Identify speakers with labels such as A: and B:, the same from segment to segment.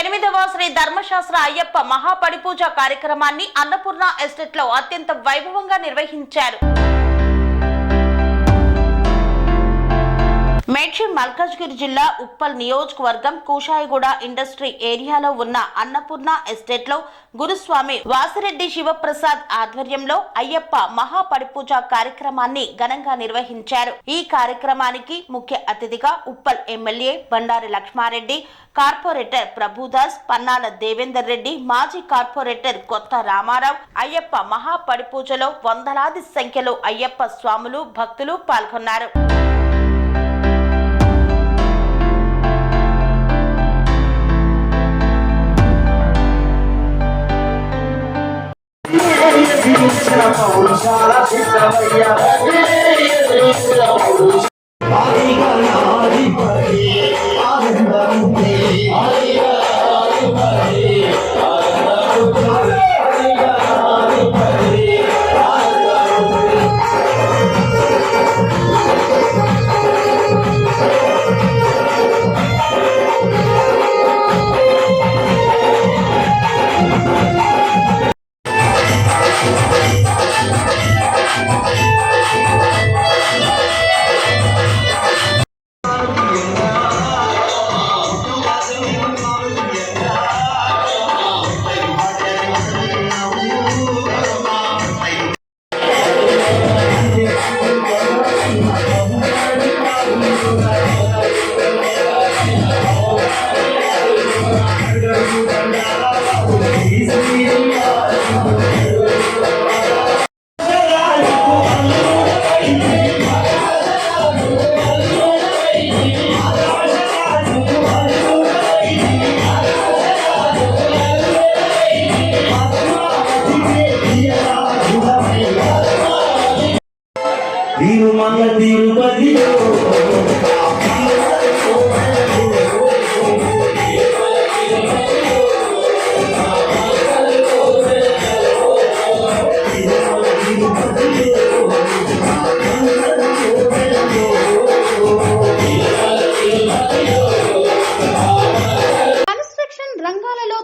A: 8వ శ్రీ ధర్మశాస్త్ర అయ్యప్ప మహాపడిపూజ కార్యక్రమాన్ని అన్నపూర్ణ ఎస్టేట్ లో అత్యంత వైభవంగా నిర్వహించారు. మేడ్చల్ మల్కాజ్గిరి జిల్లా ఉప్పల్ నియోజకవర్గం కూషాయిగూడ ఇండస్ట్రీ ఏరియాలో ఉన్న అన్నపూర్ణ ఎస్టేట్ లో గురుస్వామి వాసిరెడ్డి శివప్రసాద్ ఆధ్వర్యంలో అయ్యప్ప మహాపడిపూజ కార్యక్రమాన్ని ఘనంగా నిర్వహించారు. ఈ కార్యక్రమానికి ముఖ్య అతిథిగా ఉప్పల్ ఎమ్మెల్యే బండారి లక్ష్మారెడ్డి, కార్పొరేటర్ ప్రభుదాస్, పన్నాల దేవేందర్ రెడ్డి, మాజీ కార్పొరేటర్ కొత్త రామారావు అయ్యప్ప మహాపడిపూజలో వందలాది సంఖ్యలో అయ్యప్ప స్వాములు, భక్తులు పాల్గొన్నారు.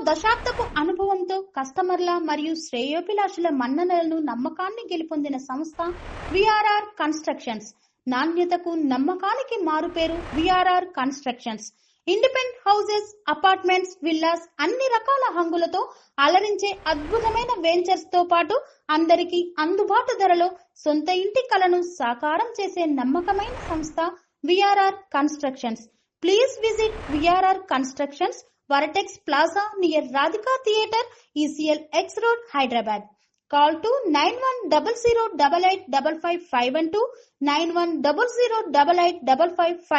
B: దశాబ్దపు అనుభవంతో కస్టమర్ల మరియు శ్రేయోభిలాషుల మన్ననలను నమ్మకాన్ని గెలుపొందిన సంస్థ విఆర్ఆర్ కన్స్ట్రక్షన్స్. నాణ్యతకు నమ్మకానికి మారుపేరు VRR constructions. Independent houses, apartments, villas అన్ని రకాల హంగులతో అలరించే అద్భుతమైన వెంచర్స్ తో పాటు అందరికీ అందుబాటు ధరలో సొంత ఇంటి కలను సాకారం చేసే నమ్మకమైన సంస్థ VRR constructions. Please visit VRR constructions, Varatex Plaza near Radhika Theatre, ECL X Road, Hyderabad. Call to 9100885551, 9100885559.